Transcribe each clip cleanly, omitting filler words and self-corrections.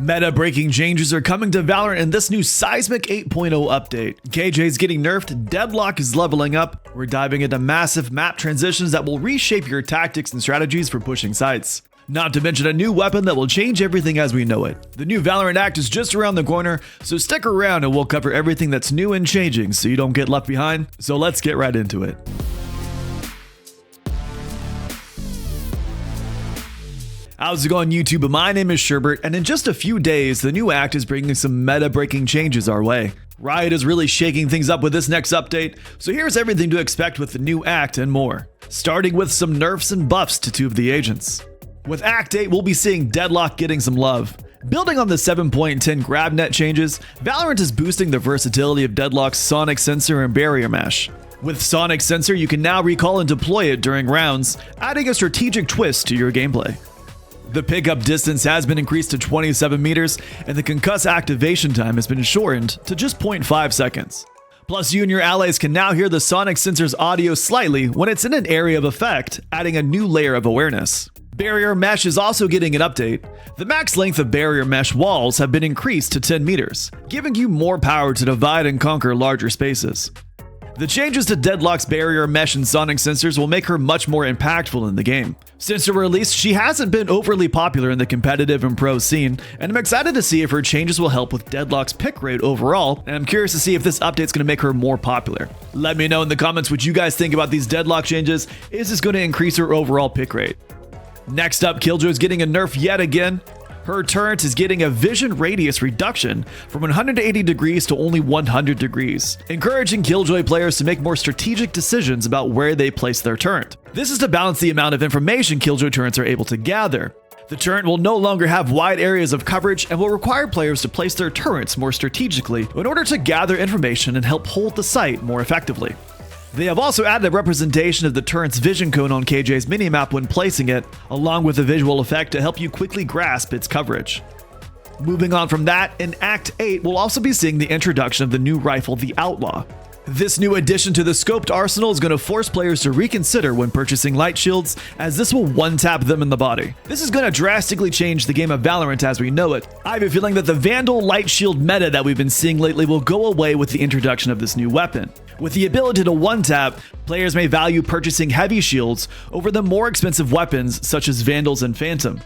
Meta-breaking changes are coming to Valorant in this new Seismic 8.0 update. KJ's getting nerfed, Deadlock is leveling up, we're diving into massive map transitions that will reshape your tactics and strategies for pushing sites. Not to mention a new weapon that will change everything as we know it. The new Valorant Act is just around the corner, so stick around and we'll cover everything that's new and changing so you don't get left behind. So let's get right into it. How's it going, YouTube? My name is Sherbert, and in just a few days, the new act is bringing some meta-breaking changes our way. Riot is really shaking things up with this next update, so here's everything to expect with the new act and more. Starting with some nerfs and buffs to two of the agents. With Act 8, we'll be seeing Deadlock getting some love. Building on the 7.10 GrabNet changes, Valorant is boosting the versatility of Deadlock's Sonic Sensor and Barrier Mesh. With Sonic Sensor, you can now recall and deploy it during rounds, adding a strategic twist to your gameplay. The pickup distance has been increased to 27 meters, and the concuss activation time has been shortened to just 0.5 seconds. Plus, you and your allies can now hear the Sonic Sensor's audio slightly when it's in an area of effect, adding a new layer of awareness. Barrier Mesh is also getting an update. The max length of Barrier Mesh walls have been increased to 10 meters, giving you more power to divide and conquer larger spaces. The changes to Deadlock's Barrier Mesh and Sonic Sensors will make her much more impactful in the game. Since her release, she hasn't been overly popular in the competitive and pro scene, and I'm excited to see if her changes will help with Deadlock's pick rate overall, and I'm curious to see if this update's going to make her more popular. Let me know in the comments what you guys think about these Deadlock changes. Is this going to increase her overall pick rate? Next up, Killjoy's getting a nerf yet again. Her turret is getting a vision radius reduction from 180 degrees to only 100 degrees, encouraging Killjoy players to make more strategic decisions about where they place their turret. This is to balance the amount of information Killjoy turrets are able to gather. The turret will no longer have wide areas of coverage and will require players to place their turrets more strategically in order to gather information and help hold the site more effectively. They have also added a representation of the turret's vision cone on KJ's minimap when placing it, along with a visual effect to help you quickly grasp its coverage. Moving on from that, in Act 8, we'll also be seeing the introduction of the new rifle, the Outlaw. This new addition to the scoped arsenal is going to force players to reconsider when purchasing light shields, as this will one-tap them in the body. This is going to drastically change the game of Valorant as we know it. I have a feeling that the Vandal light shield meta that we've been seeing lately will go away with the introduction of this new weapon. With the ability to one-tap, players may value purchasing heavy shields over the more expensive weapons such as Vandals and Phantom.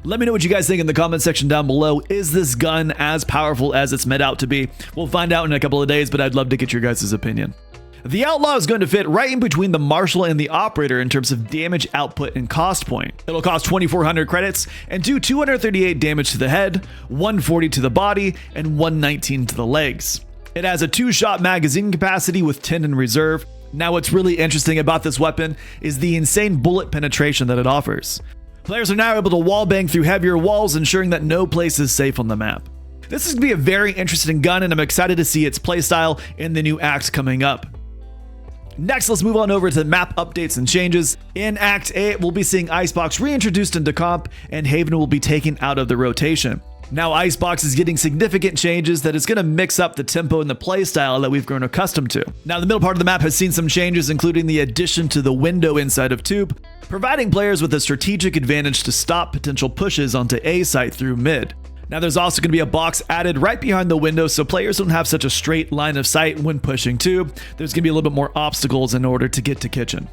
Let me know what you guys think in the comment section down below. Is this gun as powerful as it's made out to be? We'll find out in a couple of days, but I'd love to get your guys' opinion. The Outlaw is going to fit right in between the Marshal and the Operator in terms of damage output and cost point. It'll cost 2,400 credits and do 238 damage to the head, 140 to the body, and 119 to the legs. It has a 2-shot magazine capacity with 10 in reserve. Now what's really interesting about this weapon is the insane bullet penetration that it offers. Players are now able to wallbang through heavier walls, ensuring that no place is safe on the map. This is going to be a very interesting gun, and I'm excited to see its playstyle in the new act coming up. Next, let's move on over to map updates and changes. In Act 8, we'll be seeing Icebox reintroduced into comp, and Haven will be taken out of the rotation. Now Icebox is getting significant changes that is going to mix up the tempo and the playstyle that we've grown accustomed to. Now the middle part of the map has seen some changes, including the addition to the window inside of Tube, providing players with a strategic advantage to stop potential pushes onto A site through mid. Now there's also going to be a box added right behind the window so players don't have such a straight line of sight when pushing Tube. There's going to be a little bit more obstacles in order to get to kitchen.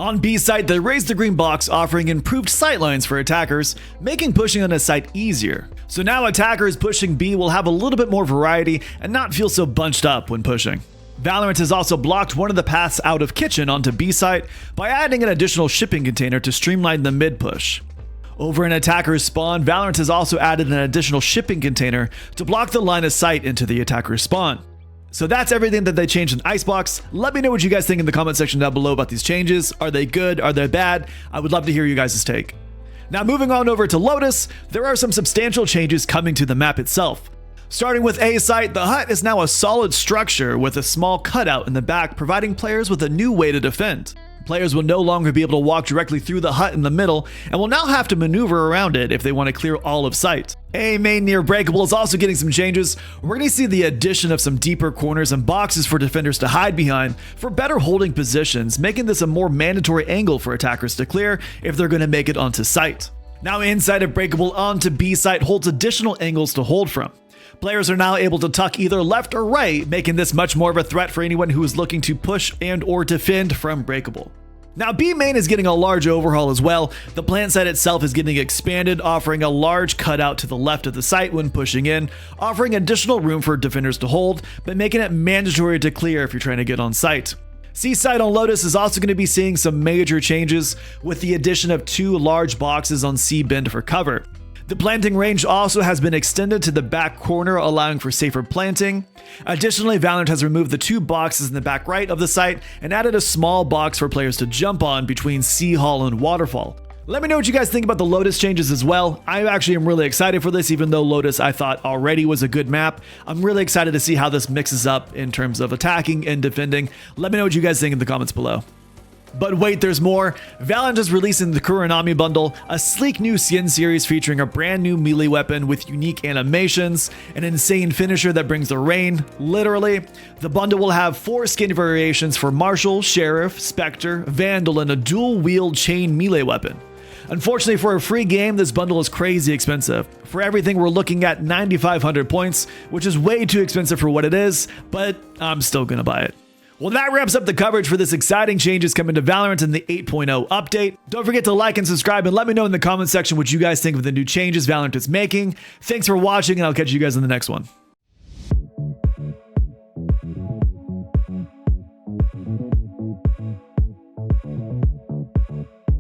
On B site, they raised the green box, offering improved sightlines for attackers, making pushing on a site easier. So now attackers pushing B will have a little bit more variety and not feel so bunched up when pushing. Valorant has also blocked one of the paths out of kitchen onto B site by adding an additional shipping container to streamline the mid push. Over in attacker's spawn, Valorant has also added an additional shipping container to block the line of sight into the attacker's spawn. So that's everything that they changed in Icebox. Let me know what you guys think in the comment section down below about these changes. Are they good? Are they bad? I would love to hear you guys' take. Now moving on over to Lotus, there are some substantial changes coming to the map itself. Starting with A site, the hut is now a solid structure with a small cutout in the back, providing players with a new way to defend. Players will no longer be able to walk directly through the hut in the middle and will now have to maneuver around it if they want to clear all of sight. A main near breakable is also getting some changes. We're going to see the addition of some deeper corners and boxes for defenders to hide behind for better holding positions, making this a more mandatory angle for attackers to clear if they're going to make it onto sight. Now inside of Breakable onto B site holds additional angles to hold from. Players are now able to tuck either left or right, making this much more of a threat for anyone who is looking to push and or defend from Breakable. Now B main is getting a large overhaul as well. The plant site itself is getting expanded, offering a large cutout to the left of the site when pushing in, offering additional room for defenders to hold, but making it mandatory to clear if you're trying to get on site. C site on Lotus is also going to be seeing some major changes with the addition of 2 large boxes on C bend for cover. The planting range also has been extended to the back corner, allowing for safer planting. Additionally, Valorant has removed the 2 boxes in the back right of the site and added a small box for players to jump on between C Hall and Waterfall. Let me know what you guys think about the Lotus changes as well. I actually am really excited for this, even though Lotus I thought already was a good map. I'm really excited to see how this mixes up in terms of attacking and defending. Let me know what you guys think in the comments below. But wait, there's more. Valorant is releasing the Kuronami bundle, a sleek new skin series featuring a brand new melee weapon with unique animations, an insane finisher that brings the rain, literally. The bundle will have 4 skin variations for Marshal, Sheriff, Spectre, Vandal, and a dual-wield chain melee weapon. Unfortunately, for a free game, this bundle is crazy expensive. For everything, we're looking at 9,500 points, which is way too expensive for what it is, but I'm still gonna buy it. Well, that wraps up the coverage for this exciting changes coming to Valorant in the 8.0 update. Don't forget to like and subscribe and let me know in the comment section what you guys think of the new changes Valorant is making. Thanks for watching, and I'll catch you guys in the next one.